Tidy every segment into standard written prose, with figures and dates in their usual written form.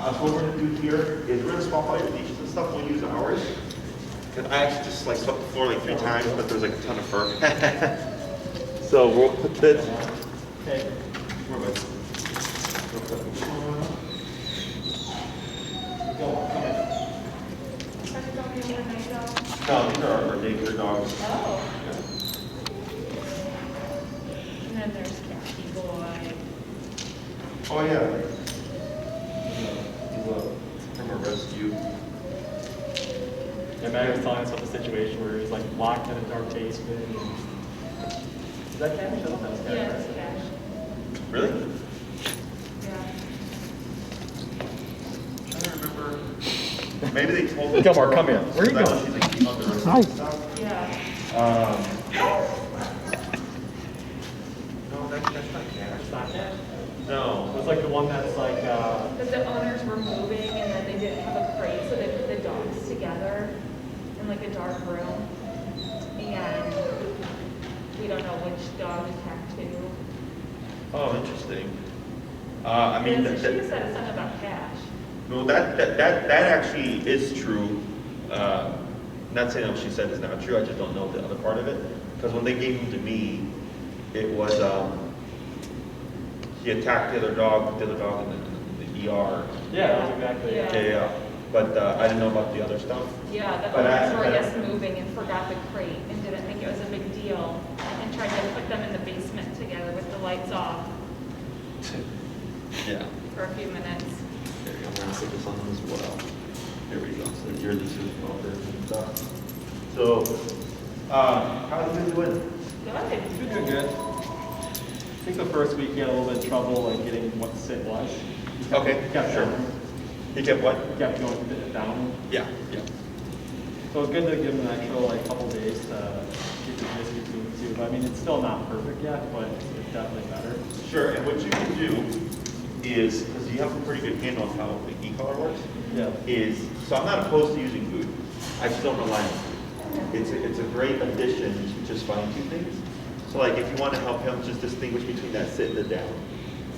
So what we're gonna do here is we're gonna swap all your leashes and stuff. We'll use ours. And I actually just like swept the floor like 3 times, but there's like a ton of fur. So we'll put this. Okay. We'll put this on. Go, come in. No, these are our daycare dogs. Oh. Yeah. And then there's Khaki Boy. Oh yeah. He's from a rescue. Yeah, Maggie was telling us about the situation where he's like locked in a dark basement. Is that Cash? I don't know if that's Cash. Yeah, it's Cash. Really? Yeah. I don't remember. Maybe they told me. Gilmore, come here. Where are you going? She's like keep on the rescue stuff. Yeah. No, that's not Cash. It's not Cash? No. It was like the one that's like, Because the owners were moving and then they didn't have a crate, so they put the dogs together in like a dark room. And we don't know which dog attacked who. Oh, interesting. I mean, And so she said it's something about Cash. no, that actually is true. Not saying what she said is not true. I just don't know the other part of it. Because when they gave him to me, it was he attacked the other dog in the ER. yeah, that was exactly it. Yeah. Yeah. But I didn't know about the other stuff. Yeah, the But owners were, I but- guess, moving and forgot the crate and didn't think it was a big deal and tried to put them in the basement together with the lights off Yeah. for a few minutes. There you go. I'm gonna put this on as well. There we go. So your leases all there and stuff. So, how's it doing? Good. You're doing good. I think the first week he had a little bit of trouble like getting what the sit was. Okay, He kept sure. going. He kept what? He kept going down. Yeah, yeah. So it's good to give him an extra like couple days to get the gist between the two. But I mean, it's still not perfect yet, but it's definitely better. Sure, and what you can do is, because you have a pretty good handle on how the e-collar works, Yeah. is, so I'm not opposed to using food. I just don't rely on food. It's a great addition to just fine-tune things. So like if you want to help him just distinguish between that sit and the down,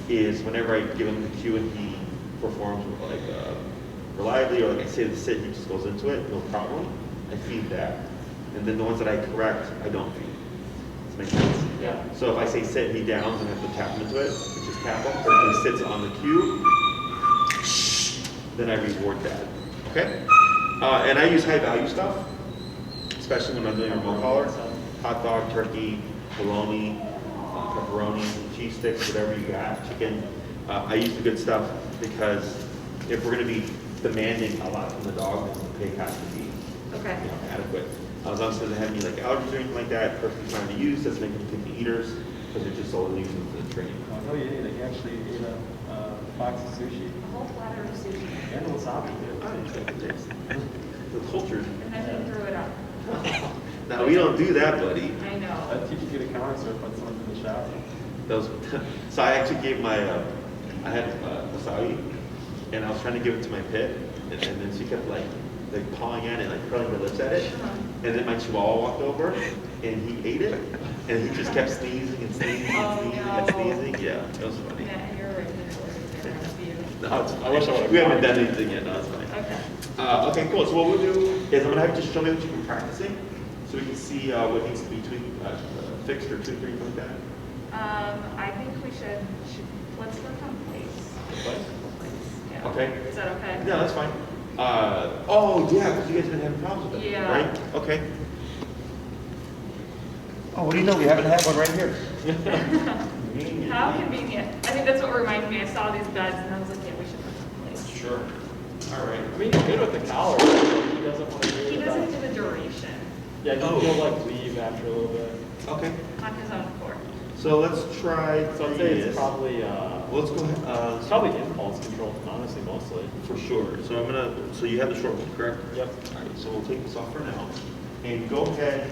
is whenever I give him the cue and he performs like reliably, or like I say the sit, he just goes into it, no problem. I feed that. And then the ones that I correct, I don't feed. Does that make sense? Yeah. So if I say sit, he downs and I have to tap him into it, which is tap him. But if he sits on the cue, then I reward that. Okay? And I use high value stuff, especially when I'm doing remote collar. Hot dog, turkey, bologna, pepperoni, cheese sticks, whatever you got, chicken. I use the good stuff because if we're going to be demanding a lot from the dog, then the pay has to be Okay. adequate. As long as it doesn't have any like allergies or anything like that, perfectly fine to use. Doesn't make them picky eaters because they're just solely using for the training. Oh, he ate it. He actually ate a box of sushi A whole platter of sushi. and wasabi. I didn't expect it is. The culture. And then he threw it up. Now we don't do that, buddy. I know. I'd teach you to get a counter surf on someone in the shower. That was, so I actually gave my, I had wasabi, and I was trying to give it to my pet, and then she kept like pawing at it, like curling her lips at it, and then my chihuahua walked over, and he ate it, and he just kept sneezing and sneezing and sneezing and sneezing. Yeah, it was funny. Yeah, you're right. There with you. No, it's I wish I would've we haven't caught done it. anything yet. No, it's fine. Okay. Okay, cool. So what we'll do is I'm gonna have you just show me what you've been practicing, so we can see what needs to be tweaked, fixed, or tweaked, or anything like that. I think we should let's work on place. What? Yeah. Okay. Is that okay? Yeah, that's fine. Oh yeah, because you guys have been having problems with it, Yeah. right? Okay. Oh, what do you know? We haven't had one right here. How convenient. I think that's what reminded me. I saw these beds and I was like, yeah, we should work on place. Sure. All right. I mean, he's good with the collar. He doesn't want to do He it. doesn't do the duration Yeah, Oh. he'll like leave after a little bit. Okay. on his own accord. So let's try. So I'd say this. it's probably Let's go ahead. it's probably impulse control, honestly, mostly. For sure. So I'm gonna. So you have the short one, correct? Yep. All right. So we'll take this off for now, and go ahead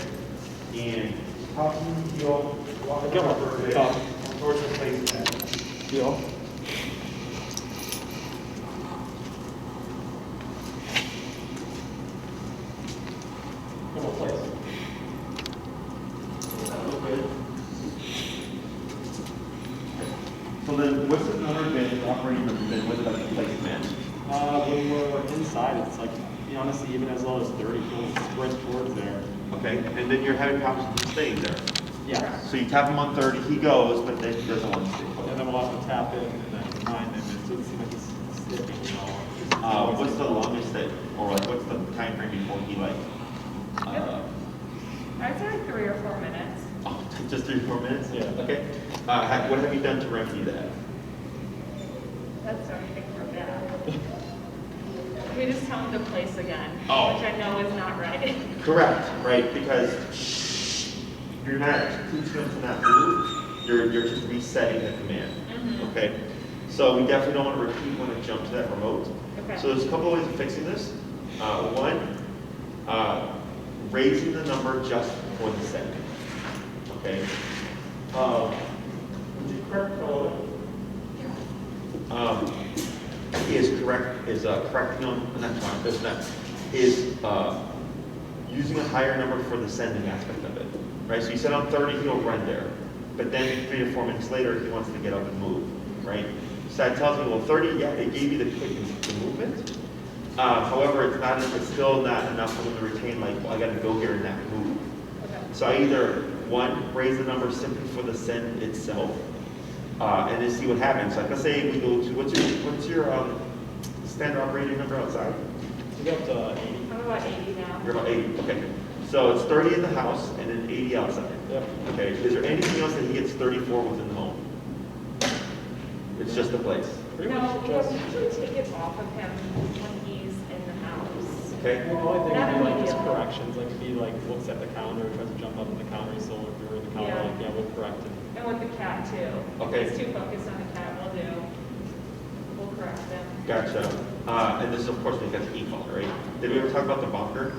and pop in heel, walk Come on. over a bit, Come. towards the face. Deal. Come on, place. So then, what's the number been operating the been with like the placement? When we're inside, it's like, honestly, even as low as 30, he'll sprint towards there. Okay, and then you're having problems with him staying there. Yeah. So you tap him on 30, he goes, but then he doesn't want to stay. And then we'll have to tap in and then remind him. It doesn't seem like he's slipping, What's the longest that, or like what's the time frame before he like, I'd say like 3 or 4 minutes. oh, just 3 or 4 minutes? Yeah. Okay. What have you done to remedy that? That's the only thing for that. We just tell him to place again, Oh. which I know is not right. Correct, right, because you're not teaching him to not move, you're just resetting the command, Mhm. okay? So we definitely don't want to repeat when it jumps to that remote. Okay. So there's a couple of ways of fixing this. One, raising the number just before the send, okay? Would you correct code? Correcting them, using a higher number for the sending aspect of it, right? So you set on 30, he'll run there, but then 3 to 4 minutes later, he wants to get up and move, right? So that tells me, well, 30, yeah, it gave you the movement. However, it's still not enough for them to retain, like, well, I got to go here and not move. Okay. So I either, one, raise the number simply for the send itself, and then see what happens. Like, let's say we go to, what's your standard operating number outside? We go up to 80. I'm about 80 now. You're about 80, okay. So it's 30 in the house and then 80 outside. Yep. Okay, is there anything else that he gets 34 within the home? It's just the place. Pretty No, much we just. usually take it off of him when he's in the house. Okay? The only thing Not would be like just immediately. corrections, like if he like looks at the counter, tries to jump up on the counter, he's still looking through the counter, Yeah. like, yeah, we'll correct him. And with the cat too. Okay. If he's too focused on the cat, we'll correct him. Gotcha. And this is, of course, because he called, right? Did we ever talk about the bonker?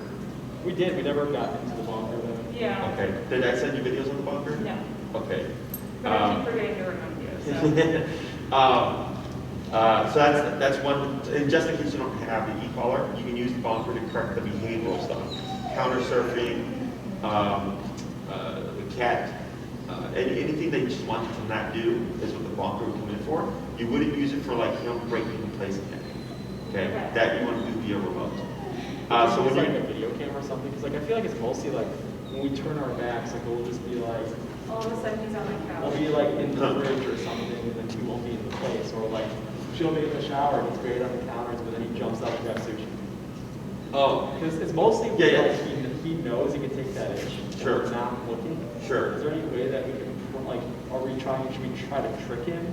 We did, we never got into the bonker though. Yeah. Okay. Did I send you videos on the bonker? No. Okay. But I keep forgetting to remind you, so. So that's one, and just in case you don't have the e-collar, you can use the bonker to correct the behavioral stuff. Counter surfing, the cat, anything that you just want it to not do is what the bonker would come in for. You wouldn't use it for like him breaking in place again. Okay? Okay. That you want to do via remote. So So when like you, a video camera or something, because like I feel like it's mostly like when we turn our backs, like we'll just be like, All of a sudden he's on the we'll couch. be like in the fridge or something, and then he won't be in the place, or like she'll be in the shower and he's great on the counters, but then he jumps out to grab sushi. oh, Because it's mostly Yeah, yeah. like he knows he can take that itch. when Sure. we're not looking. Sure. Is there any way that we can like, should we try to trick him?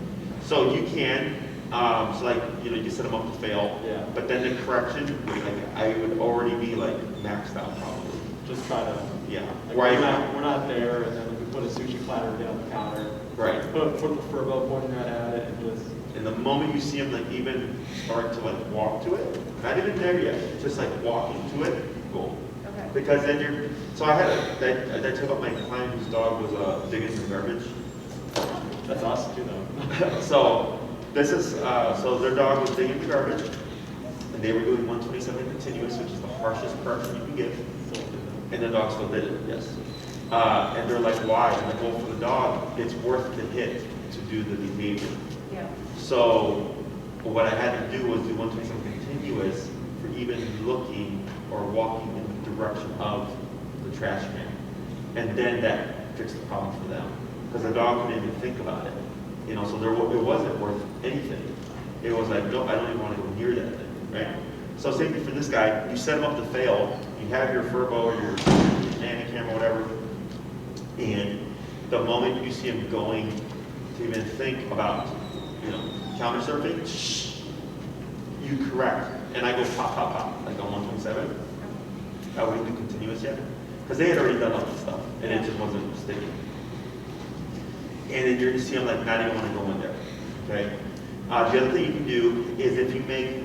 so you can, so like, you set them up to fail. Yeah. But then the correction, like, I would already be like maxed out probably. Just try to. Yeah. Like, Right. we're not there, and then we put a sushi platter down on the counter. Right. Put the furbo pointing right at it, and just. And the moment you see him like even start to like walk to it, not even there yet, just like walking to it, boom. Okay. Because then so I had I took up my client whose dog was digging in the garbage. That's us too, though. So this is, so their dog was digging the garbage, and they were doing 127 continuous, which is the harshest correction you can give. And the dog still did it, yes. And they're like, why? And like, well, for the dog, it's worth the hit to do the behavior. Yeah. So what I had to do was do 127 continuous for even looking or walking in the direction of the trash can. And then that fixed the problem for them. Because the dog couldn't even think about it. So it wasn't worth anything. It was like, no, I don't even want to go near that thing, right? So same thing for this guy, you set him up to fail, you have your furbo or your nanny cam or whatever, and the moment you see him going to even think about, counter surfing, you correct, and I go pop, pop, pop, like on 127. I wouldn't do continuous yet, because they had already done all this stuff, and it just wasn't sticking. And then you're gonna see him like not even want to go in there, okay? The other thing you can do is if you make,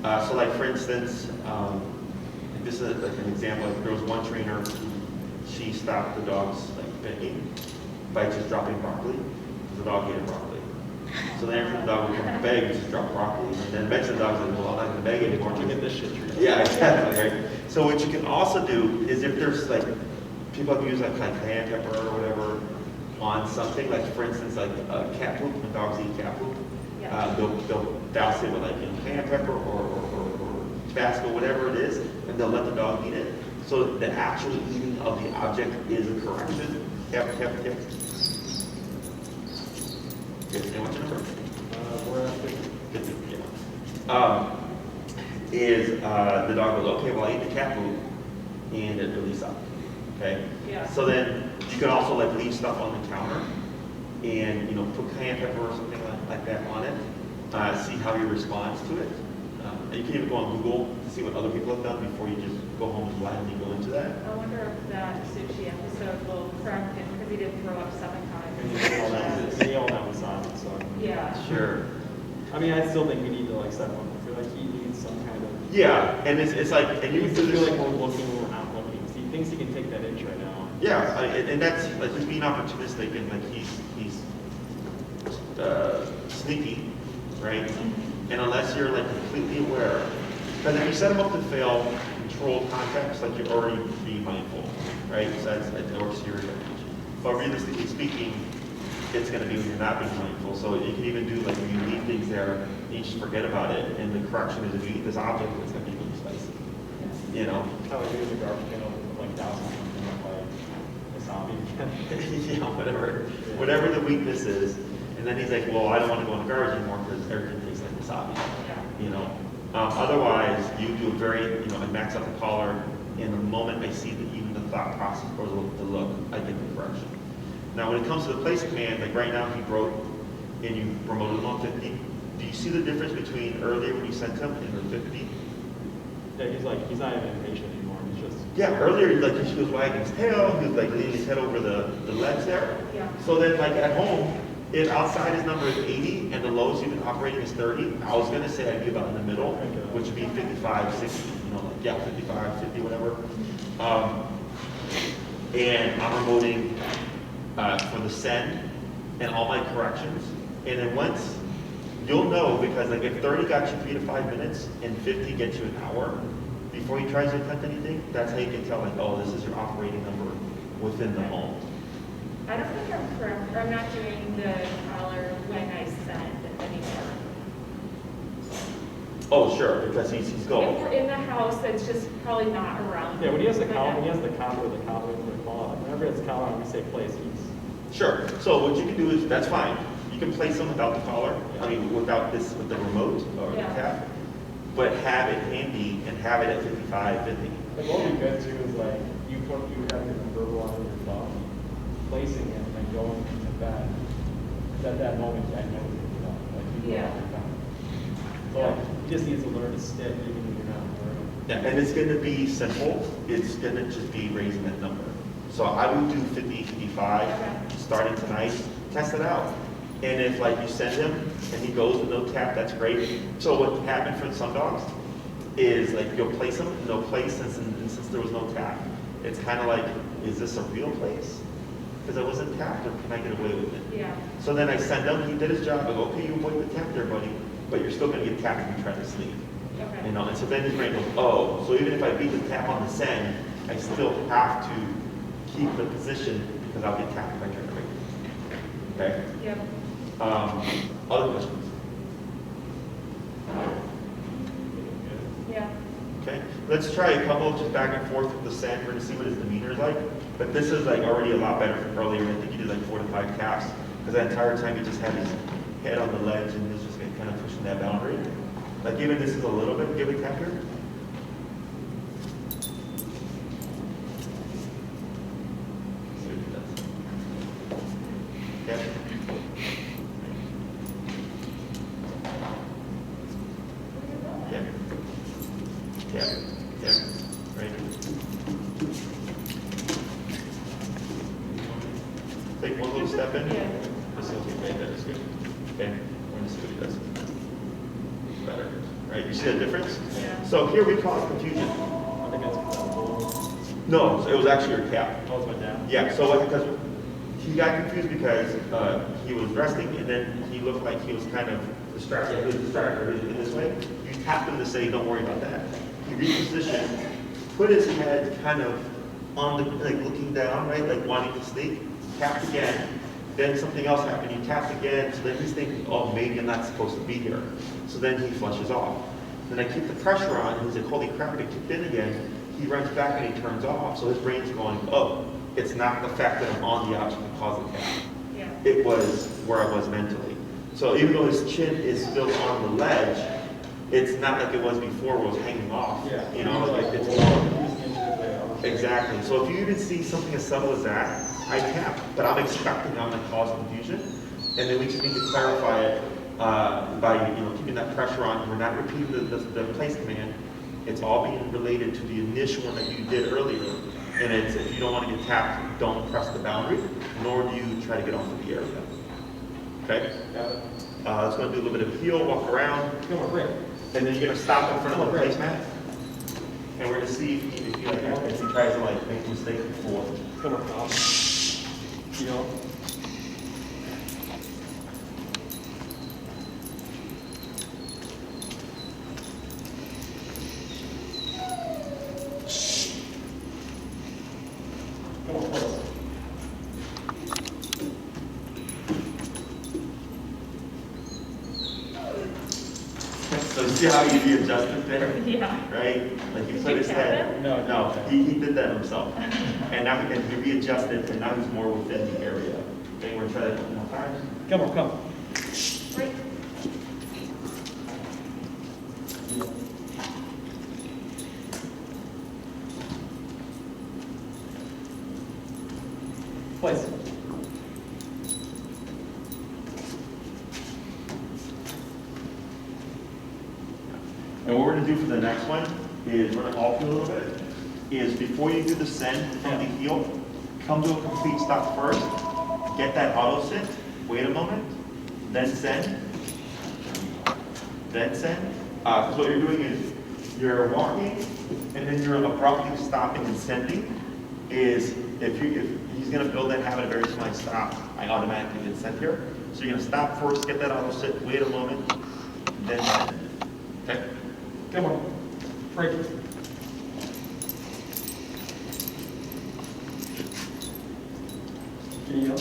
so like for instance, this is like an example, like there was one trainer, she stopped the dog's like begging by just dropping broccoli, because the dog hated broccoli. So then after the dog would come beg, you just drop broccoli, and then eventually the dog's like, well, I'm not gonna beg anymore. To get this shit treated. Yeah, exactly, right? So what you can also do is if there's like, people have used like cayenne pepper or whatever on something, like for instance, like cat poop, when dogs eat cat poop, Yeah. They'll douse it with like cayenne pepper or Tabasco, whatever it is, and they'll let the dog eat it. So the actual eating of the object is a correction. Yep. Okay, and what's your number? We're at 50. 50, yeah. The dog goes, okay, well, I ate the cat food, and it releases up. Okay? Yeah. So then you can also like leave stuff on the counter and put cayenne pepper or something like that on it. See how he responds to it. And you can even go on Google to see what other people have done before you just go home and blindly go into that. I wonder if that sushi episode will correct him because he did throw up 7 times. And you all that wasabi, so. Yeah. Sure. I mean, I still think we need to like set him up. I feel like he needs some kind of. Yeah, and it's like, and you You can feel do this. like we're looking, we're not looking. He thinks he can take that inch right now. Yeah, and that's like he's being opportunistic and like he's sneaky, right? And unless you're like completely aware, because if you set him up to fail controlled context, like you're already being mindful, right? So that's or serious. But realistically speaking, it's going to be when you're not being mindful. So you can even do like when you leave things there, you just forget about it. And the correction is if you eat this object, it's going to be really spicy. You know? How I do the garbage can open like thousands of like wasabi. Yeah, whatever the weakness is. And then he's like, well, I don't want to go in the garbage anymore because everything tastes like wasabi. You know. Otherwise, you do a very, I max out the collar. And the moment I see that even the thought process or the look, I get the correction. Now, when it comes to the place command, like right now, he broke and you promoted him on 50. Do you see the difference between earlier when you sent him and the 50? Yeah, he's not even impatient anymore. He's just. Yeah, earlier, like he was wagging his tail, he was like leaning his head over the legs there. Yeah. So then, like at home, if outside his number is 80 and the lowest you've been operating is 30, I was gonna say I'd be about in the middle, which would be 55, 60, 55, 50, whatever. And I'm remoting for the send and all my corrections. And then once, you'll know because like if 30 got you 3 to 5 minutes and 50 gets you an hour before he tries to attempt anything, that's how you can tell like, oh, this is your operating number within the home. I don't think I'm correct. I'm not doing the collar when I send anymore. Oh, sure, because he's If going. we're in the house, it's just probably not around. Yeah, when he has the But collar, when he has the collar, the collar. Whenever it's collar, we say place. Sure. So what you can do is, that's fine. You can place them without the collar, without this, with the remote or the Yeah. tap, but have it handy and have it at 55, 50. Like what would be good too is like you have your verbal on your thumb, placing it and then going to bed. Because at that moment I know like you go Yeah. off your thumb. So like he just needs to learn to stick even when you're not learning. Yeah, and it's going to be simple. It's going to just be raising that number. So I would do 50, 55, starting tonight. Test it out. And if like you send him and he goes with no tap, that's great. So what happened for some dogs is like you'll place them, no place since there was no tap. It's kind of like, is this a real place? Because I wasn't tapped, or can I get away with it? Yeah. So then I send him, he did his job. I go, okay, you avoid the tap there, buddy, but you're still going to get tapped if you try to sleep. Okay. And so then his brain goes, oh, so even if I beat the tap on the send, I still have to keep the position because I'll get tapped if I try to break it. Okay? Yep. Other questions? Yeah. Okay, let's try a couple just back and forth with the send. We're gonna see what his demeanor is like. But this is like already a lot better from earlier. I think he did like 4 to 5 taps because that entire time he just had his head on the ledge and he was just kind of pushing that boundary. Like even this is a little bit. Give it tap here. See what he does. Okay. Yeah. Right. Take one little step in. Yeah. This is okay, that is good. Okay, we're gonna see what he does. Better. Right, you see the difference? Yeah. So here we cause confusion. I think that's No, it was actually your cap. that was my dad. Yeah, so because he got confused because he was resting and then he looked like he was kind of distracted. He was distracted in this way. You tapped him to say, don't worry about that. He repositioned, put his head kind of on the, like looking down, right, like wanting to sneak, tapped again, Then something else happened, he taps again, so then he's thinking, oh, maybe I'm not supposed to be here. So then he flushes off. Then I keep the pressure on, and he's like, holy crap, it kicked in again. He runs back and he turns off, so his brain's going, oh, it's not the fact that I'm on the object that caused the tap. Yeah. It was where I was mentally. So even though his chin is still on the ledge, it's not like it was before where it was hanging off. Yeah. You know, like it's exactly. So if you even see something as subtle as that, I tap, but I'm expecting I'm going to cause confusion, and then we just need to clarify it by keeping that pressure on. We're not repeating the place command. It's all being related to the initial one that you did earlier, and it's if you don't want to get tapped, don't press the boundary, nor do you try to get off of the area. Okay. Got it. Let's go do a little bit of heel, walk around, Come on, break. and then you're going to stop in front of the placemat, and we're going to see if he tries to like make a mistake before. Come on, Tom. You know. Come on, close. So see how he adjusted there? Yeah. Right? Like he Did put you his tap head. him? No, he did that himself. And now he readjusted, and now he's more within the area. Okay, we're trying to put more time. Come on, come. Right. Place. And what we're going to do for the next one is we're going to alter a little bit. Is before you do the send from the heel, come to a complete stop first. Get that auto sit. Wait a moment. Then send. Then send. Because what you're doing is you're walking and then you're abruptly stopping and sending. Is if he's going to build that habit of every time I stop, I automatically get sent here. So you're going to stop first, get that auto sit, wait a moment, then send. Okay. Come on. Break. Can you go?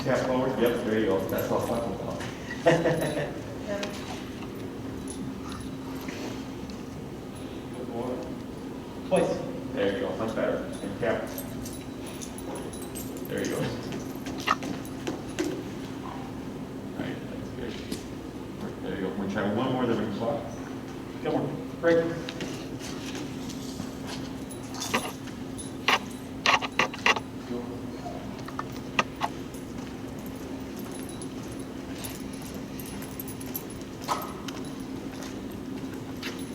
Tap forward. Yep, there you go. That's what I'm talking about. Yeah. Good boy. Place. There you go. Much better. And tap. There you go. Alright, that's good. There you go. We're going to try one more, then we can swap. Come on. Break.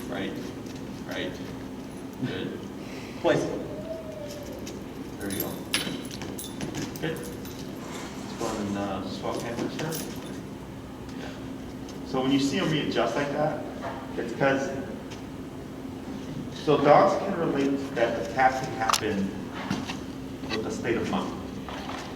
Right. Right. Good. Place. There you go. Good. Let's go ahead and swap cameras here. Yeah. So when you see them readjust like that, it's because, so dogs can relate that the tap can happen with the state of mind.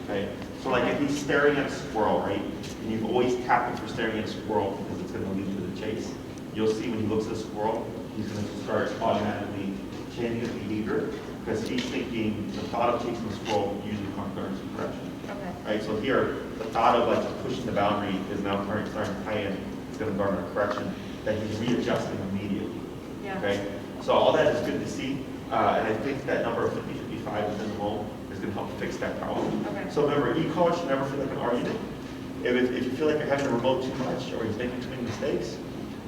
Okay? So like if he's staring at a squirrel, right? And you've always tapped him for staring at a squirrel because it's going to lead to the chase. You'll see when he looks at a squirrel, he's going to start automatically changing his behavior because he's thinking the thought of chasing the squirrel usually concurs with correction. Okay. Right, so here, the thought of like pushing the boundary is now starting to tie in. It's going to garner a correction that he's readjusting immediately. Yeah. Okay, so all that is good to see, and I think that number of 50-55 within the home is going to help fix that problem. Okay. So remember, e-collar should never feel like an argument. If you feel like you're having a remote too much or he's making too many mistakes,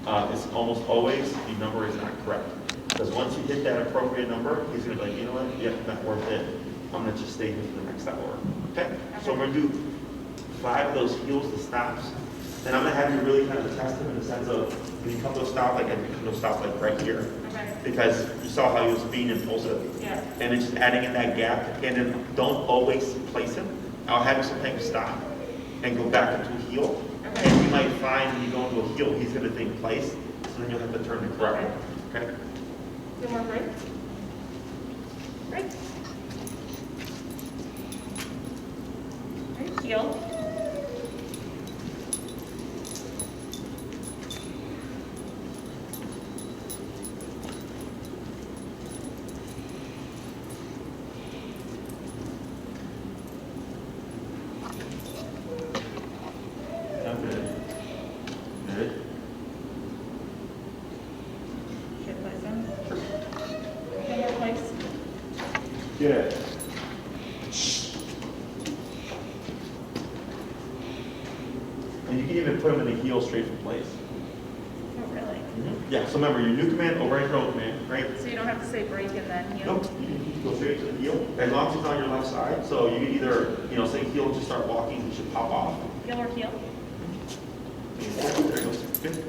it's almost always the number is not correct. Because once you hit that appropriate number, he's going to be like, you know what, yeah, not worth it. I'm going to just stay here for the next hour. Okay? So we're going to do 5 of those heels, the stops. And I'm going to have you really kind of test him in the sense of when you come to a stop, like I think come to a stop like right here. Okay. Because you saw how he was being impulsive. Yeah. And it's just adding in that gap. And then don't always place him. I'll have you sometimes stop and go back into a heel. Okay. And you might find when you go into a heel, he's going to think place. So then you'll have to turn to correct. Okay? Two more break. Break. Right, heel. Good. And you can even put them in the heel straight from place. Oh, really? Yeah, so remember, your new command, override your old command, right? So you don't have to say break and then heel? Nope, you can go straight to the heel, as long as it's on your left side. So you can either, say heel and just start walking, you should pop off. Heel or heel? There it goes. Good.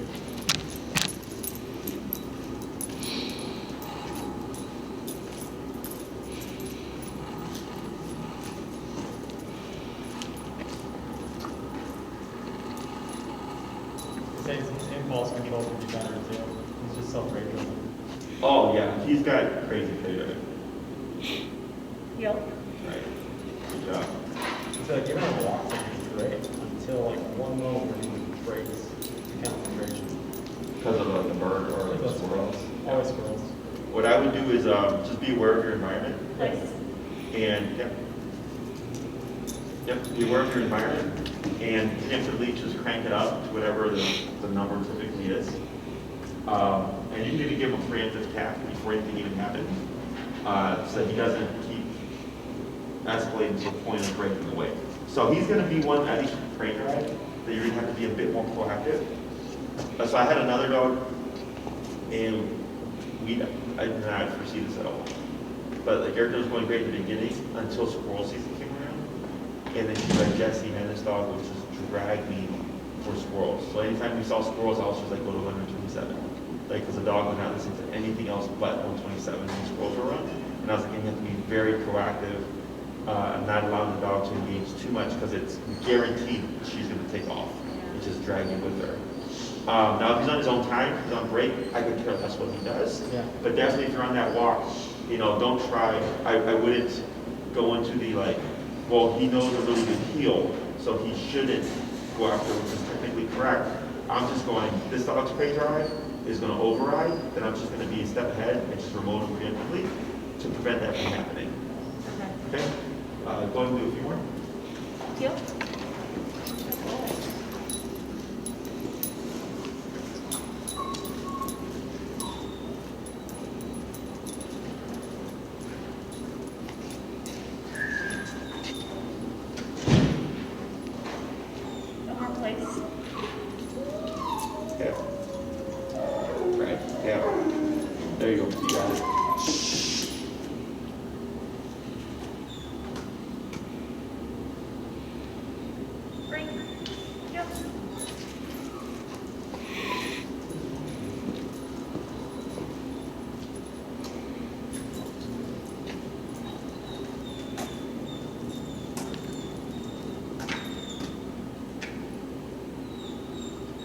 His impulse control can be better too. He's just self-regulating. Oh, yeah, he's got crazy favorite. Heel? Right. Good job. So like, giving him walks like he's great until like one moment where he breaks the concentration. Because of the bird or the squirrels. Always squirrels. What I would do is just be aware of your environment. Place. And, yep, be aware of your environment. And preemptively just crank it up to whatever the number typically is. And you can maybe give him a preemptive tap before anything even happens. So that he doesn't keep escalating to the point of breaking away. So he's going to be one, at least with train drive, that you're going to have to be a bit more proactive. So I had another dog, and I did not foresee this at all. But like everything was going great at the beginning until squirrel season came around. And then she's like, Jesse, man, this dog would just drag me for squirrels. So anytime we saw squirrels, I was just like, go to 127. Like, because the dog would not listen to anything else but 127 when squirrels were around. And I was like, you have to be very proactive, not allowing the dog to engage too much because it's guaranteed she's going to take off and just drag you with her. Now, if he's on his own time, if he's on break, I could care less what he does. Yeah. But definitely if you're on that walk, don't try. I wouldn't go into the well, he knows a really good heel, so he shouldn't go after, which is technically correct. I'm just going, this dog's pay drive is going to override, then I'm just going to be a step ahead and just remote him preemptively to prevent that from happening. Okay? Go and do a few more. Heel? Okay. Right. Yeah. There you go. You got it. Break. Yep.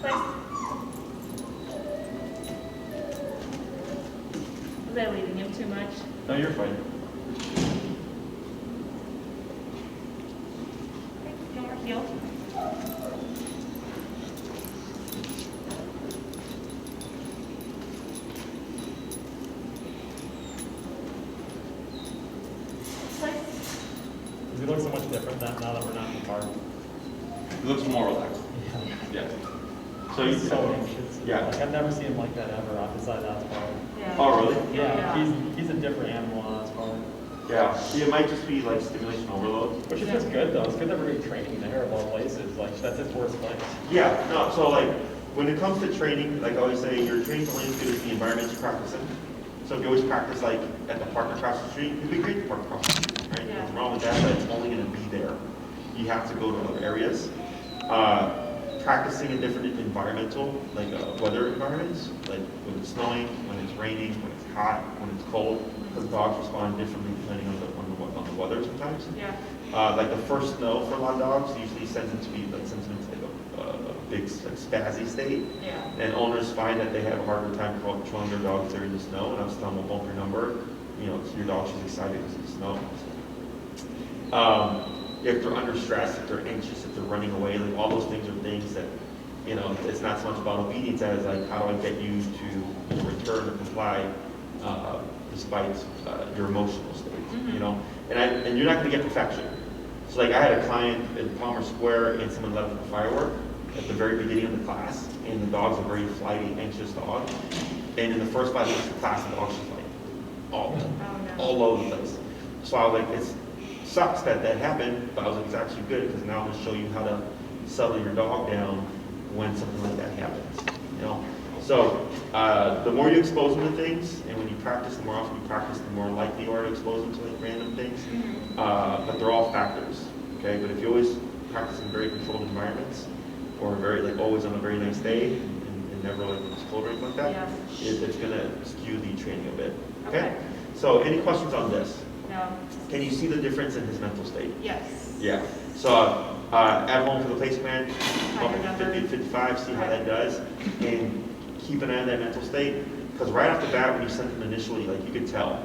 Place. Was I leading him too much? No, you're fine. Okay, Gilmore, heel. Place. Does he look so much different now that we're not in the park? It looks more relaxed. Yeah. Yeah. So you He's so anxious. Yeah. Like I've never seen him like that ever besides Aspar. Yeah. Oh, really? Yeah. He's a different animal on Aspar. Yeah. It might just be like stimulation overload. Which is just good though. It's good that we're getting training there of all places. Like that's its worst place. Yeah. No. So when it comes to training, like I always say, your training is only as good as the environment you practice in. So if you always practice at the park across the street, it'd be great to park across the street, right? Yeah. Nothing wrong with that, but it's only going to be there. You have to go to other areas. Practicing in different environmental, weather environments, like when it's snowing, when it's raining, when it's hot, when it's cold, because dogs respond differently depending on the weather sometimes. Yeah. Like the first snow for a lot of dogs usually sends them into a big spazzy state. Yeah. And owners find that they have a harder time controlling their dogs during the snow. And I was telling them, bump your number. Your dog is excited because of the snow. If they're under stress, if they're anxious, if they're running away, all those things are things that, it's not so much about obedience as how do I get you to return or comply despite your emotional state, And you're not going to get perfection. So I had a client in Palmer Square and someone left a firework at the very beginning of the class, and the dog's a very flighty, anxious dog. And in the first 5 minutes of class, the dog's just all over the place. So I was like, it sucks that that happened, but I was like, it's actually good because now I'm going to show you how to settle your dog down when something like that happens. You know. So the more you expose them to things, and when you practice, the more often you practice, the more likely you are to expose them to like random things. But they're all factors. Okay. But if you always practice in very controlled environments, or very like always on a very nice day, and never like cold or anything like that, it's going to skew the training a bit. Okay. So any questions on this? No. Can you see the difference in his mental state? Yes. Yeah. So at home for the place command, Higher up number. 50 to 55, see how that does, and keep an eye on that mental state. Because right off the bat, when you sent him initially, like you could tell,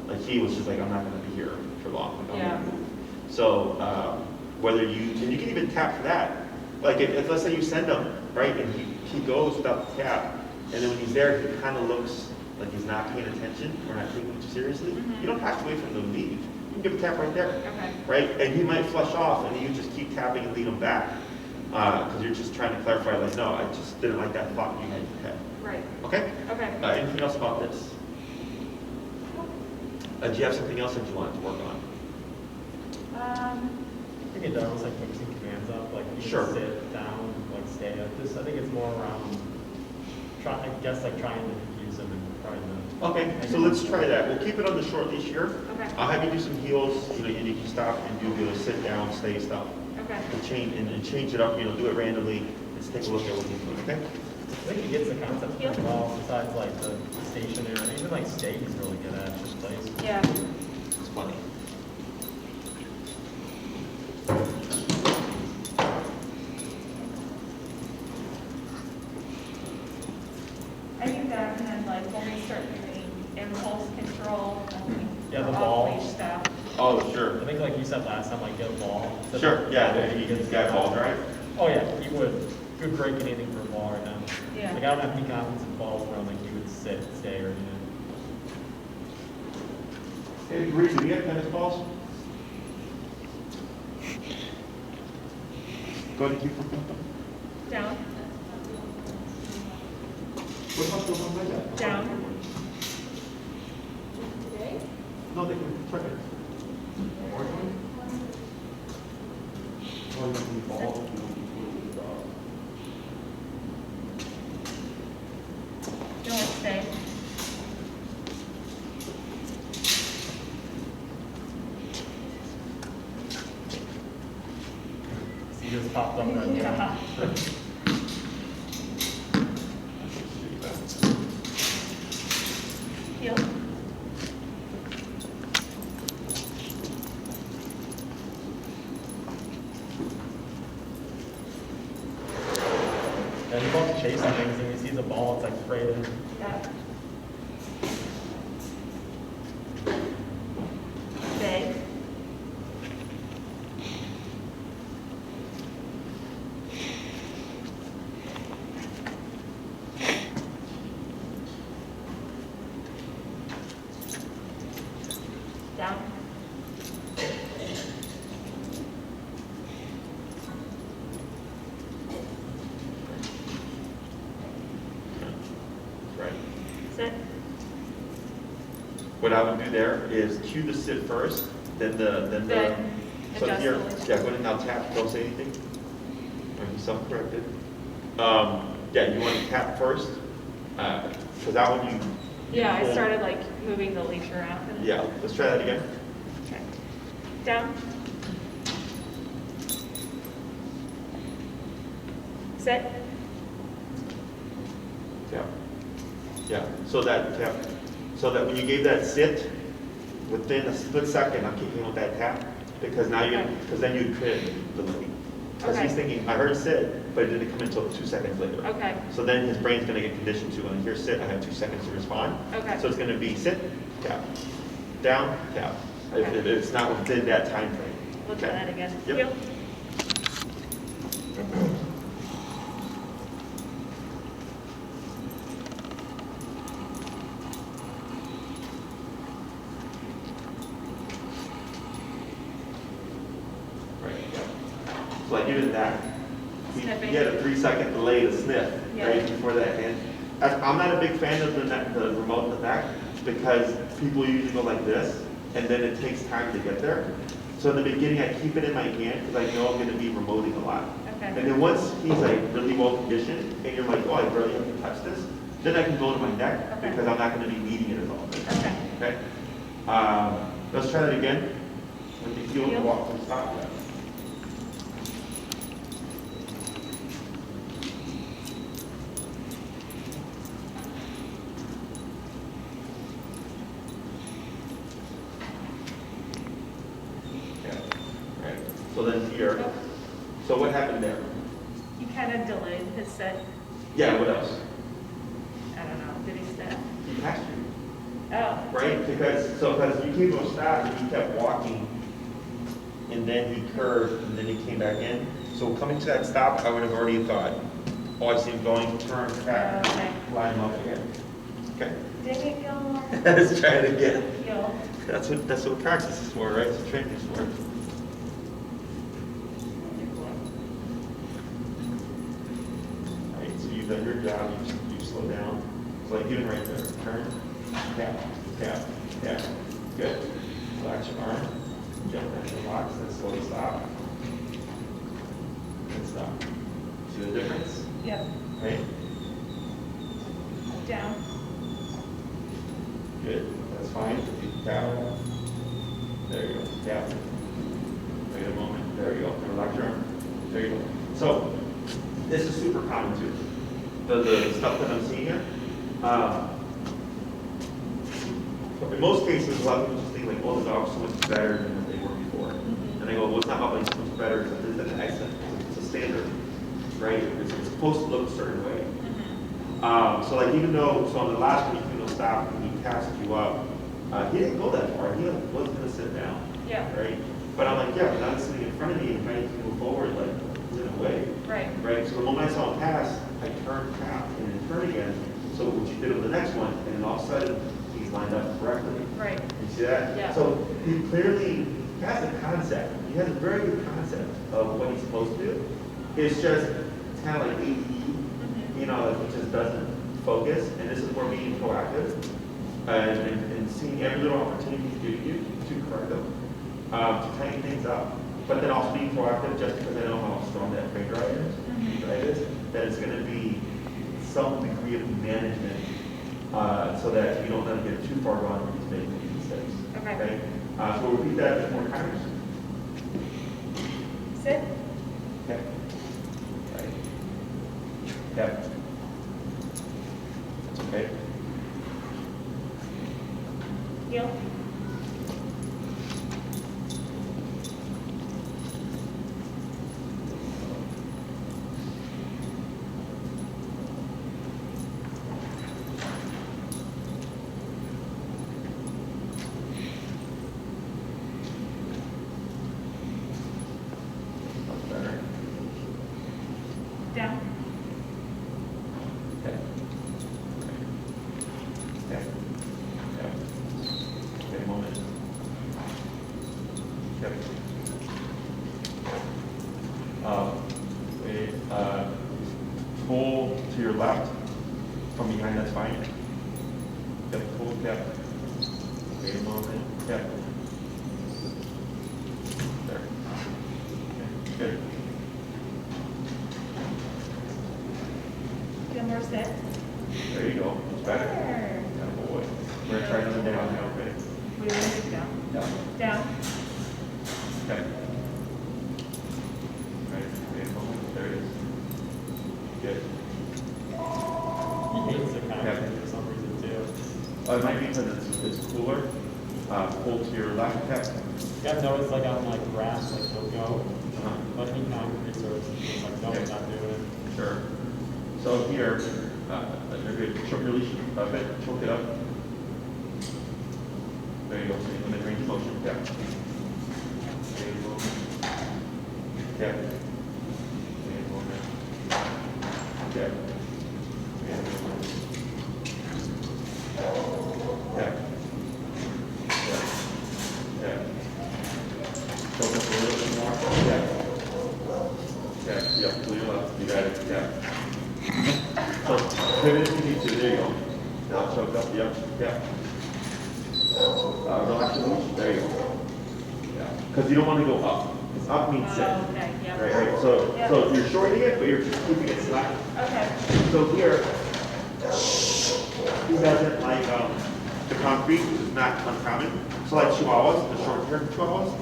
like he was just like, I'm not going to be here for long. Like, I'm going to move. So whether you, and you can even tap for that. Like if let's say you send him, right, and he goes without the tap, and then when he's there, he kind of looks like he's not paying attention or not taking it too seriously. You don't have to wait for him to leave. You can give a tap right there. Okay. Right? And he might flush off, and you just keep tapping and lead him back. Because you're just trying to clarify, like, no, I just didn't like that thought you had in your head. Right. Okay? Okay. Anything else about this? Do you have something else that you wanted to work on? I think it does, like mixing commands up, like you Sure. can sit down, like stay up. This, I think it's more around, I guess, like trying to confuse them and trying to. Okay, so let's try that. We'll keep it on the short leash here. Okay. I'll have you do some heels, you know, and you can stop and do the sit down, stay stuff. Okay. And change it up, you know, do it randomly. Let's take a look at what he's doing, okay? I think he gets the concept Yeah. as well, besides like the stationary, even like stay he's really good at, just plays. Yeah. It's funny. I think that, and then like when we start doing impulse control, Yeah, the or ball. off-leash stuff. Oh, sure. I think like you said last time, like get a ball. Sure, yeah, he's got balls, right? Oh yeah, he would break anything for a ball right now. Yeah. Like I don't have any confidence in balls where like he would sit, stay, or anything. Hey, Reese, do you have tennis balls? Go ahead and keep them. Down. What about the one like that? Down. No, they can try it. You want to stay? He just popped up right there. Yeah. Heel. And he loves chasing things, and he sees a ball, it's like sprayed in. Yeah. Stay. Down. Right. Sit. What I would do there is cue the sit first, then Then so adjust here, the leash. yeah, go ahead and now tap, don't say anything. Or be self-corrected. Yeah, you want to tap first, because that one you. Yeah, I pull- started like moving the leash around. And Yeah, let's try that again. Okay. Down. Sit. Tap. Yeah, so that when you gave that sit, within a split second, I'm keeping with that tap, because now Okay. because then you create the lead. Because Okay. he's thinking, I heard sit, but it didn't come until 2 seconds later. Okay. So then his brain's gonna get conditioned to, when I hear sit, I have 2 seconds to respond. Okay. So it's gonna be sit, tap, down, tap. Okay. If it's not within that time frame. We'll try Okay. that again. Yep. Heel. Right, yeah. So like even that, Sniffing. he had a 3-second delay to sniff Yeah. right before that. And I'm not a big fan of the remote in the back, because people usually go like this, and then it takes time to get there. So in the beginning, I keep it in my hand because I know I'm going to be remoting a lot. Okay. And then once he's like really well conditioned, and you're like, oh, I barely have to touch this, then I can go to my neck Okay. because I'm not going to be needing it as often. Okay. Okay? Let's try that again. With the heel and walk from stop. So then here, so what happened there? He kind of delayed his set. Yeah, what else? I don't know. Did he step? He passed you, Oh. right? Because you came to a stop and he kept walking, and then he curved, and then he came back in. So coming to that stop, I would have already thought, oh, I see him going, turn, back, Okay. line him up again. Okay? Dang it, Gilmore. Let's try it again. Heel. That's what practice is for, right? It's what training is for. Right, so you've done your job, you slow down. So like even right there, turn, tap, tap, tap. Good. Relax your arm, jump into the box, then slowly stop. And stop. See the difference? Yep. Right? Down. Good, that's fine. Tap. There you go, tap. Wait a moment, there you go, relax your arm. There you go. So, this is super common too. The stuff that I'm seeing here. In most cases, a lot of people just think like, oh, the dog's so much better than what they were before. And they go, well, it's not about being so much better, it's an accent, it's a standard, right? It's supposed to look a certain way. So like even though, so on the last one, you couldn't stop and he passed you up, he didn't go that far, he wasn't gonna sit down. Yeah. Right? But I'm like, yeah, but now he's sitting in front of me and trying to move forward, like, he's in a way. Right. Right? So the moment I saw him pass, I turned, tap, and then turn again. So what you did on the next one, and then all of a sudden, he's lined up correctly. Right. You see that? Yeah. So he clearly has a concept. He has a very good concept of what he's supposed to do. It's just, it's kind of like ADD, you know, like it just doesn't focus. And this is where being proactive and seeing every little opportunity to give you to correct them, to tighten things up. But then also being proactive just because I know how strong that trade drive is, that it's going to be some degree of management so that you don't let him get too far gone when he's making these mistakes. Okay. So we'll repeat that a bit more times. Sit. Okay. Right. Yep. That's okay. Heel. Much better. Down. Okay. Okay. Yeah. Okay, moment. Okay. Pull to your left from behind, that's fine. Yep, pull, yep. Wait a moment, yep. There. Okay, good. Gilmore, sit. There you go, it's better. There. Yeah, boy. We're gonna try another down now, okay? We want to down. Yeah. Down. Okay. Right, wait a moment, there it is. Good. He hates the contact for some reason too. It might be because it's cooler. Pull to your left, tap. Yeah, I've noticed like on like grass, like he'll go, Uh-huh. but in concrete surface, it's like, no, he's not doing it. Sure. So here, you're good. Choke your leash a bit, choke it up. There you go. So you limit range of motion. Yeah. There you go. Yeah. There you go. Yeah. Yeah. Yeah. Yeah. Yeah. Choke up a little bit more. Yeah. Yeah. Yeah. Pull your left. You got it. Yeah. So pivot if you need to. There you go. Now choke up. Yep. Yeah. relax the leash. There you go. Yeah. Because you don't want to go up. Because up means sit. Oh, okay, yeah. Right. So Yeah. so you're shortening it, but you're just keeping it slack. Okay. So here, he doesn't like the concrete, which is not uncommon. So like chihuahuas, the short-haired chihuahuas,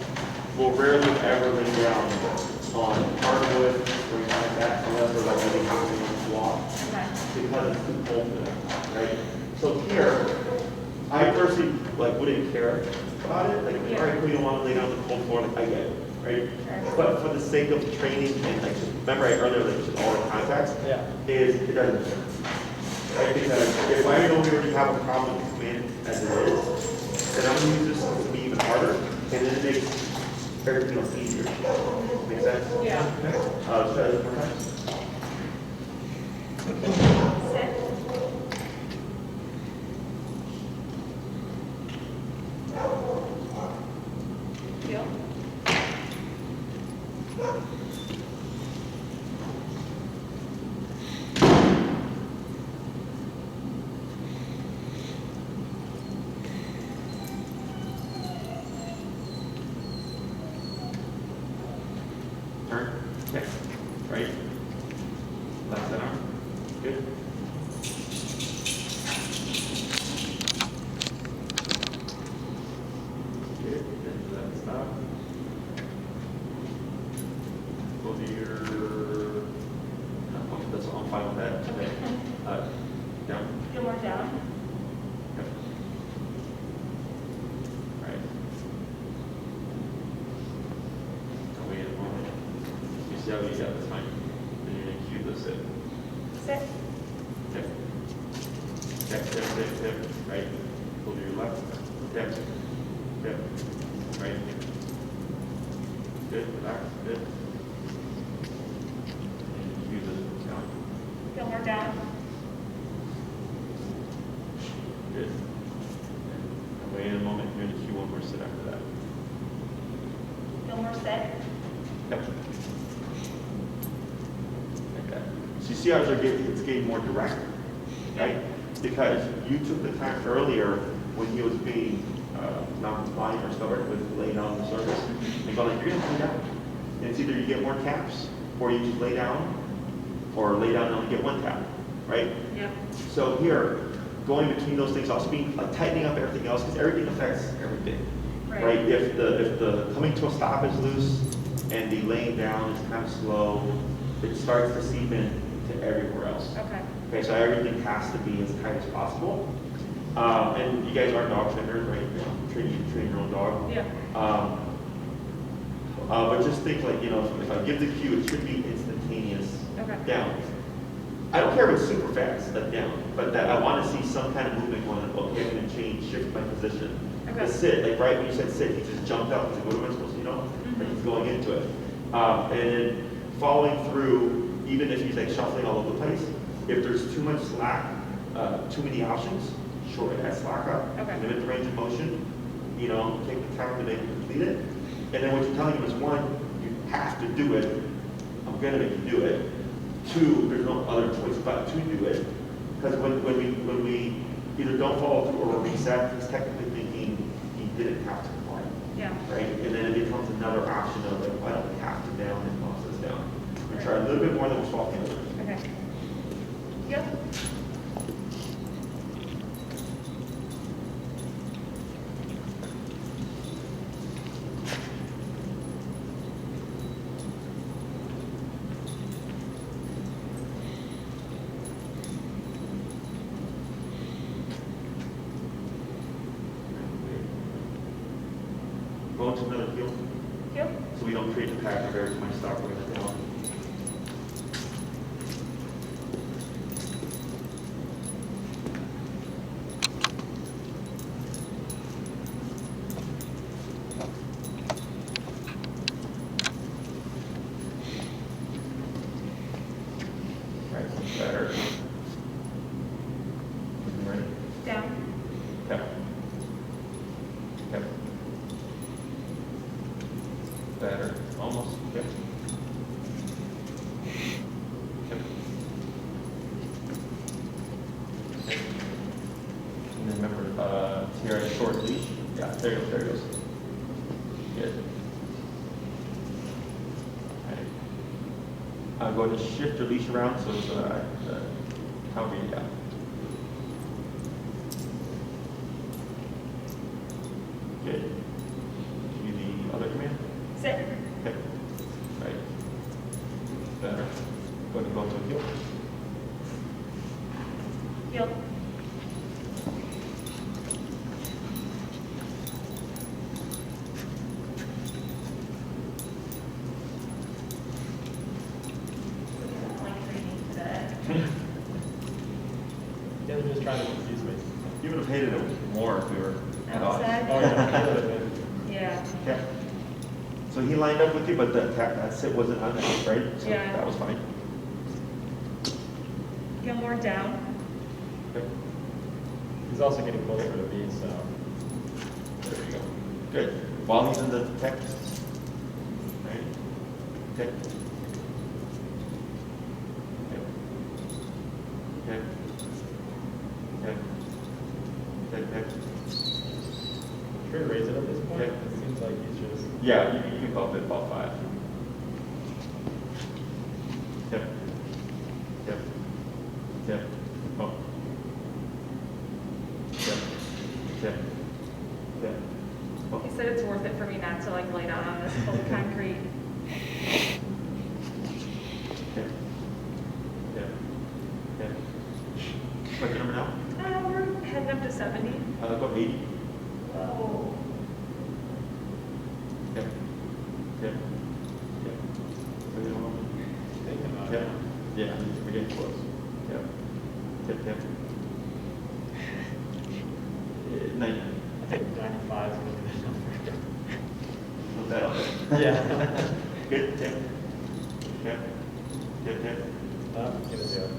will rarely ever lay down on hardwood or anything like that unless they're like really hopping on the wall Okay. because it's too cold for them, right? So here, I personally like wouldn't care about it. Like, Yeah. all right, you don't want to lay down on the cold floor, like I get it, right? But for the sake of training and like, remember I earlier like just all the contacts, Yeah. is it doesn't matter. Right? Because if I know we already have a problem with the command as it is, then I'm going to use this to be even harder, and then it makes everything else easier. Make sense? Yeah. Okay. Let's try this one more time. Sit. Feel. Turn. Okay. Right. Left side arm. Good. Good. Good. Left stop. Go to your. That's all. I'm fine with that. Okay. Down. Gilmore down. Yep. Right. Now wait a moment. You see how you got the time? Then you're going to cue the sit. Sit. Tip. Tip, tip, tip, tip. Right. Pull to your left. Tip. Tip. Right. Good. Relax. Good. And cue the down. Gilmore down. Good. And wait a moment. You're going to cue one more sit after that. Gilmore sit. Yep. Like that. So you see how it's getting more direct, right? Because you took the time earlier when he was being non-compliant or stubborn with laying down on the surface and go like, you're going to lay down. And it's either you get more taps or you just lay down or lay down and only get one tap, right? Yep. So here, going between those things, also being like tightening up everything else because everything affects everything, right? If the coming to a stop is loose and the laying down is kind of slow, it starts to seep in to everywhere else. Okay. Okay, so everything has to be as tight as possible. And you guys are dog trainers, right? You train your own dog. Yeah. But just think like, if I give the cue, it should be instantaneous Okay. down. I don't care if it's super fast, like down, but that I want to see some kind of movement going on. Okay, I'm going to change, shift my position. Okay. The sit, like right when you said sit, he just jumped out. He's like, what am I supposed to, Like he's going into it. And then following through, even if he's like shuffling all over the place, if there's too much slack, too many options, shorten that slack up, Okay. limit the range of motion, take the time to make it complete it. And then what you're telling him is one, you have to do it. I'm going to make you do it. Two, there's no other choice but to do it. Because when we either don't follow through or reset, he's technically thinking he didn't have to comply. Yeah. Right? And then it becomes another option of like, why don't we have to down and bounce this down? We try a little bit more than we're swap the others. Okay. Yep. Go into another heel, Yep. so we don't create the pattern of every time I stop bringing it down. Right, that's better. Ready? Down. Yep. Yep. Better. Almost. Yep. Yep. Okay. And then remember, here at a short leash, Yeah, there it goes, there it goes. Good. All right. Go ahead and shift your leash around so it's cover you down. Good. Give me the other command. Sit. Okay. Right. Better. Go ahead and go to a heel. Heel. Like training today. Yeah, they're just trying to confuse me. You would have hated it more if we were at odds. Outside? Oh, yeah. Yeah. Okay. So he lined up with you, but that sit wasn't on that, right? So Yeah. that was fine. Gilmore down. Okay. He's also getting closer to me, so. There you go. Good. While he's in the text. Right? Okay. Okay. Okay. Okay. Okay. Okay. Should we raise it at this point? Okay. It seems like he's just. Yeah, you can go up at about 5. Yep. Yep. Yep. Oh. Yep. Yep. Yep. Oh. He said it's worth it for me not to like lay down on this cold concrete. Yep. Yep. Yep. What's your number now? We're heading up to 70. Go 80. Oh. Yep. Yep. Yep. What's your number? Thinking about Yep. it. Yeah, we're getting close. Yep. Yep. Yep. 90. I think 95 is going to be the number. Put that on there. Yeah. Good. Yep. Yep. Yep. Yep. Gonna do it.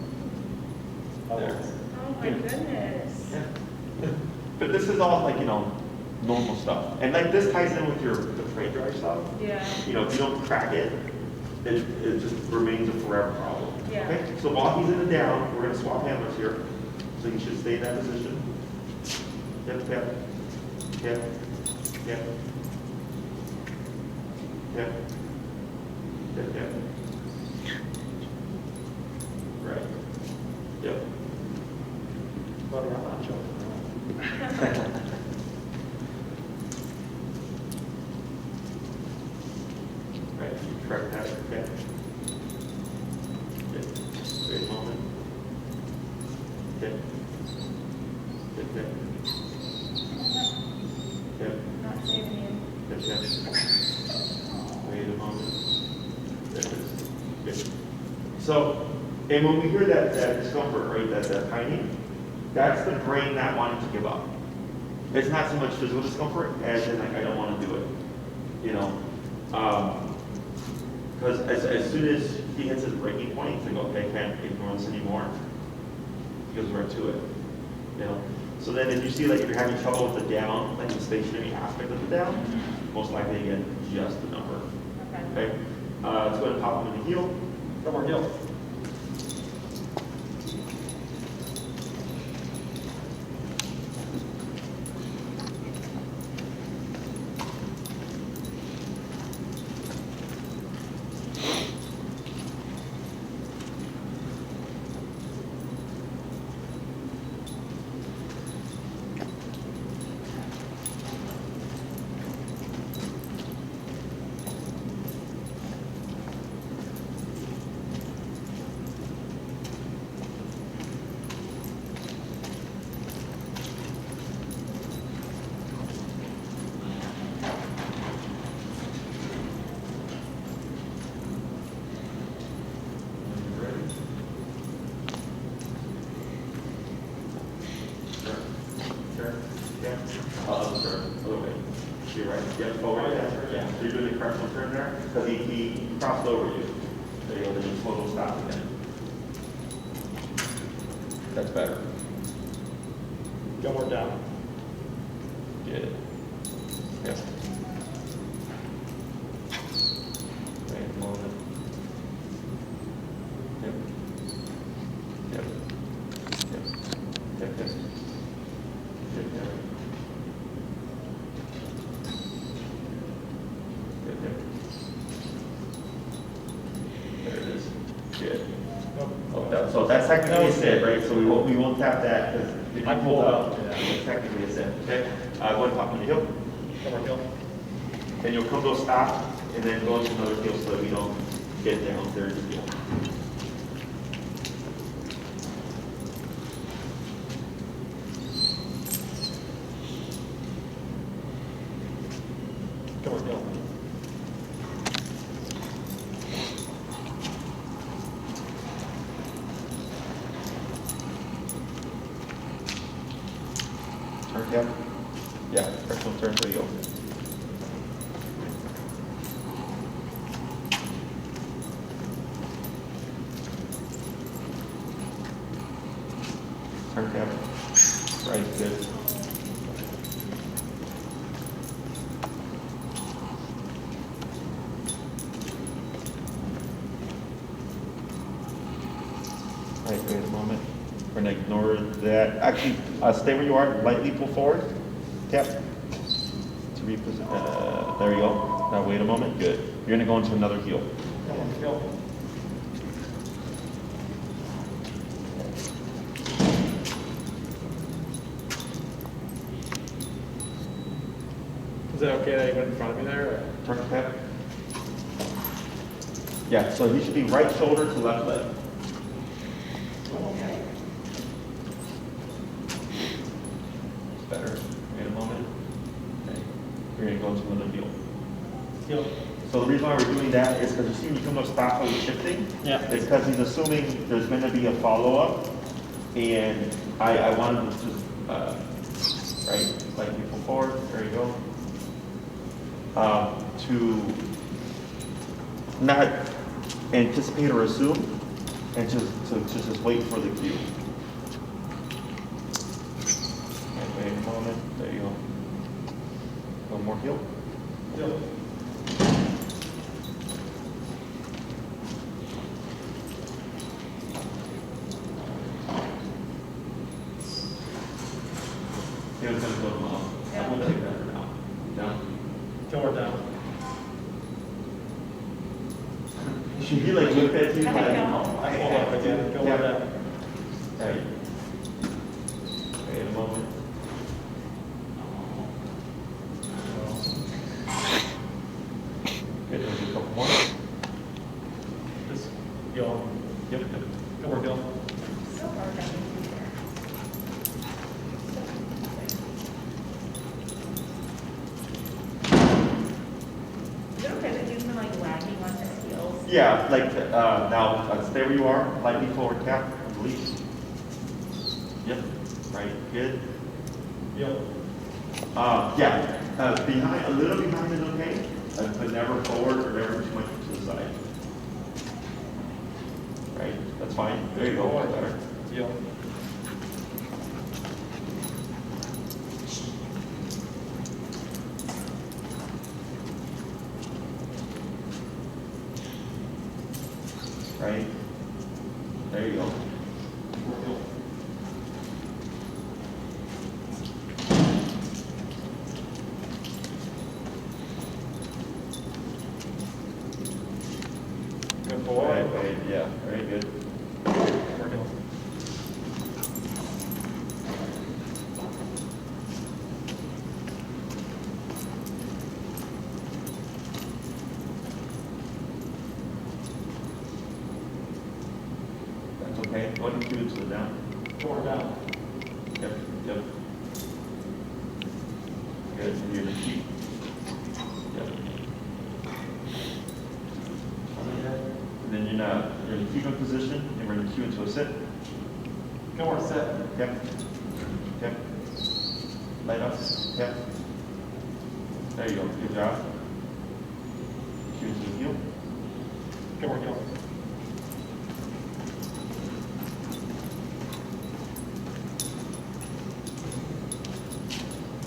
Oh, There. Oh my goodness. Yeah. But this is all like, normal stuff. And like this ties in with the trade dry stuff. Yeah. If you don't crack it, it just remains a forever problem. Yeah. Okay? So while he's in the down, we're going to swap handlers here. So he should stay in that position. Yep, yep. Yep. Yep. Yep. Yep, yep. Right. Yep. Buddy, I'm not joking. Right, you correct that, okay? Good. Great moment. Good. Good, good. Good. Not saving you. Good, good. Wait a moment. There it is. Good. So, and when we hear that discomfort, right, that tiny, that's the brain not wanting to give up. It's not so much physical discomfort as in like, I don't want to do it, because as soon as he hits his breaking point, he's like, okay, I can't ignore this anymore. He goes right to it, So then if you see like if you're having trouble with the down, like the stationary aspect of the down, most likely again, just the number. Okay. Okay? Let's go ahead and pop him in the heel. Come on, Gil. You're right. Yep, forward. Yeah. So you're doing the correctional turn there because he crossed over you. There you go. Then you total stop again. That's better. Gilmore down. Good. Yes. Wait a moment. Yep. Yep. Yep. Yep. Yep. Yep. Yep. technically a sit, right? So we won't tap that because if I you pulled pull up, up, yeah. it's technically a sit, okay? Go ahead and pop on the heel. Come on, Gil. And you'll come to a stop and then go into another heel so that we don't get down there in the heel. Come on, Gil. Turn cap. Yeah, first one turn to the heel. Turn cap. Right, good. Right, wait a moment. We're gonna ignore that. Actually, stay where you are, lightly pull forward. Tap. To reposition, there you go. Now wait a moment, good. You're gonna go into another heel. Come on, Gil. Is it okay that he went in front of me there? Or? Turn tap. Yeah, so he should be right shoulder to left leg. It's better. Wait a moment. Okay. You're gonna go into another heel. Gil. So the reason why we're doing that is because you see when you come to a stop while he's shifting. Yeah. It's because he's assuming there's going to be a follow-up, and I want him to just, right, like people forward, there you go. To not anticipate or assume, and just wait for the cue. And wait a moment, there you go. One more heel. Gil. It was going to go long. Yeah. We'll take that for now. Down. Gilmore down. Should he like look at you? I Like, know. I pulled up again. Gilmore Yeah. down. Right. Wait a moment. Good, there's a couple more. Just Gil. Yep. Gilmore, Gil. So hard to do there. Is it okay that he's been like lagging on his heels? Yeah, like now stay where you are, lightly forward tap, release. Yep, right, good. Gil. Yeah, behind, a little behind is okay, but never forward or never too much to the side. Right, that's fine. There you go, much better. Gil. Right, there you go. Good boy. Right, yeah, very good. Gilmore, Gil. That's okay. Go ahead and cue it to the down. Gilmore down. Yep, yep. Good, and you're gonna keep. Yep. And then you're gonna keep in position, and we're gonna cue into a sit. Gilmore set. Yep. Yep. Light up. Yep. There you go. Good job. Cue into the heel. Gilmore, Gil.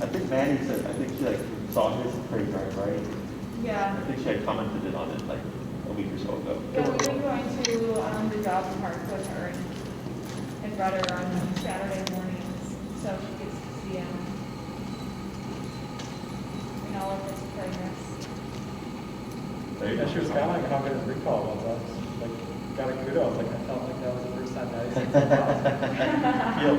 I think Maddie said, I think she like saw his trade drive, right? Yeah. I think she had commented it on it like a week or so ago. Yeah, we've been going to the dog park with her and brought her on Saturday mornings, so she gets to see him in all of his progress. There you Yeah, go. she was kind of like, how good his recall was. That's like, Got a kudos, like I felt like that was the first time that I seen that. Heel.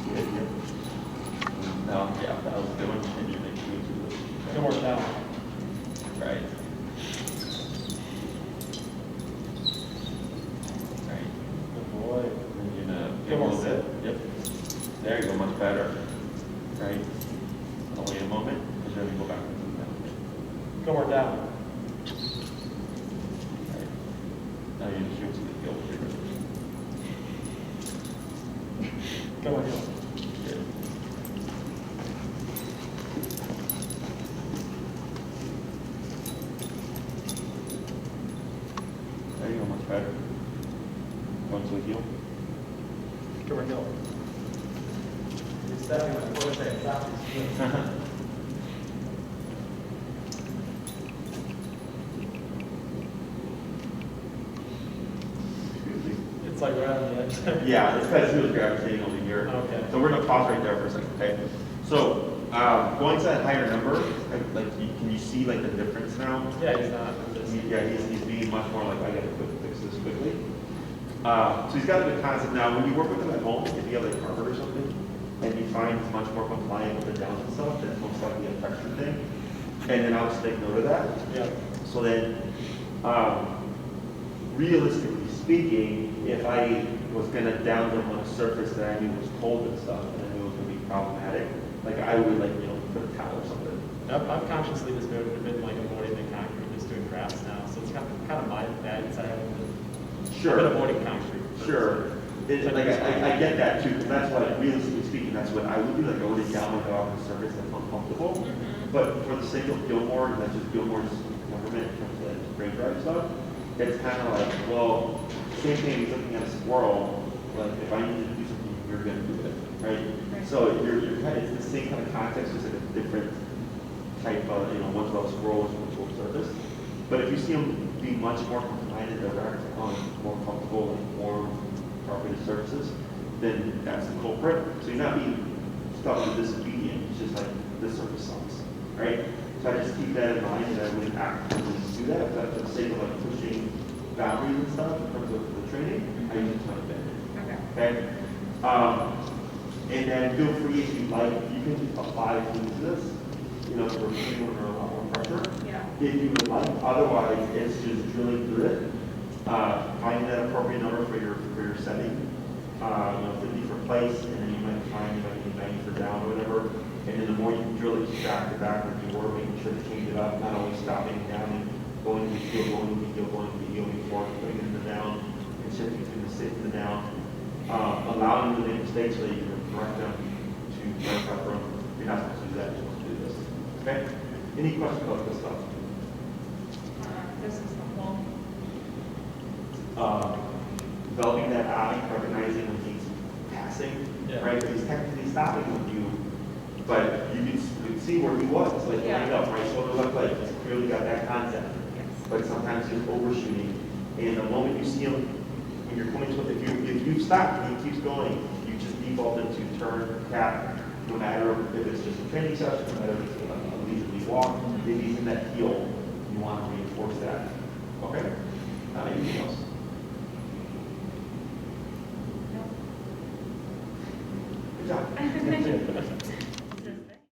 Good, good. No, yeah, that was a good one. And you make moves with it. Good work down. Right. Right. Good boy. And you're gonna Good give a more little bit. Yep. There you go, much better. Right. I'll wait a moment, and then we go back to the down. Good work down. Right. Now you just shoot to the heel trigger. Good one, heel. Good. There you go, much better. Going to the heel. Good work, heel. You're stepping like what I say, stop your heel. Excuse me. It's like right on the edge. Yeah, it's because he was gravitating over here. Okay. So we're gonna pause right there for a second, okay? So, going to that higher number, can you see like the difference now? Yeah, he's not. Yeah, he's being much more like, I gotta fix this quickly. So he's got a good concept now. When you work with him at home, if you have like Harvard or something, and you find he's much more compliant with the downs and stuff, then it's most likely a pressure thing. And then I'll just take note of that. Yeah. So then, realistically speaking, if I was gonna down them on a surface that I knew was cold and stuff, and I knew it was gonna be problematic, like I would like, put a towel or something. I've consciously just been like avoiding the concrete, just doing grass now. So it's kind of my bad because I haven't Sure. been avoiding concrete. Sure. Like I get that too, because that's what, realistically speaking, that's what I would do, like I would down my dog on a surface that's uncomfortable. But for the sake of Gilmore, and that's just Gilmore's government in terms of like brain drive stuff, it's kind of like, well, same thing as looking at a squirrel, like if I need to do something, you're gonna do it, right? So you're kind of, it's the same kind of context, just like a different type of, one's about squirrel, one's about surface. But if you see them be much more compliant and direct on more comfortable and warm carpeted surfaces, then that's the culprit. So you're not being stuck with disobedient, it's just like this surface sucks, right? So I just keep that in mind, and I wouldn't actively do that. But for the sake of like pushing boundaries and stuff in terms of the training, I use a ton of bend. Okay. Okay? And then feel free if you like, you can apply fluid to this, for putting under a lot more pressure. Yeah. If you would like, otherwise it's just drilling through it, finding that appropriate number for your setting, 50 for place, and then you might find you might need 90 for down or whatever. And then the more you drill it, keep back to back like you were, making sure to change it up, not only stopping down and going to the heel, going to the heel, going to the heel before putting it in the down and shifting between the sit and the down. Allowing you to make mistakes so that you can correct them to correct up from. You're not supposed to do that, you're supposed to do this. Okay? Any questions about this stuff? This is helpful. Developing that eye, recognizing when he's passing, right? Because he's technically stopping with you, but you can see where he was, like lined up, right? Shoulder left leg, he's clearly got that concept. Yes. But sometimes he's overshooting, and the moment you see him, when you're coming to him, if you stop and he keeps going, you just default into turn, cap, no matter if it's just a training session, no matter if it's a leisurely walk, if he's in that heel, you want to reinforce that.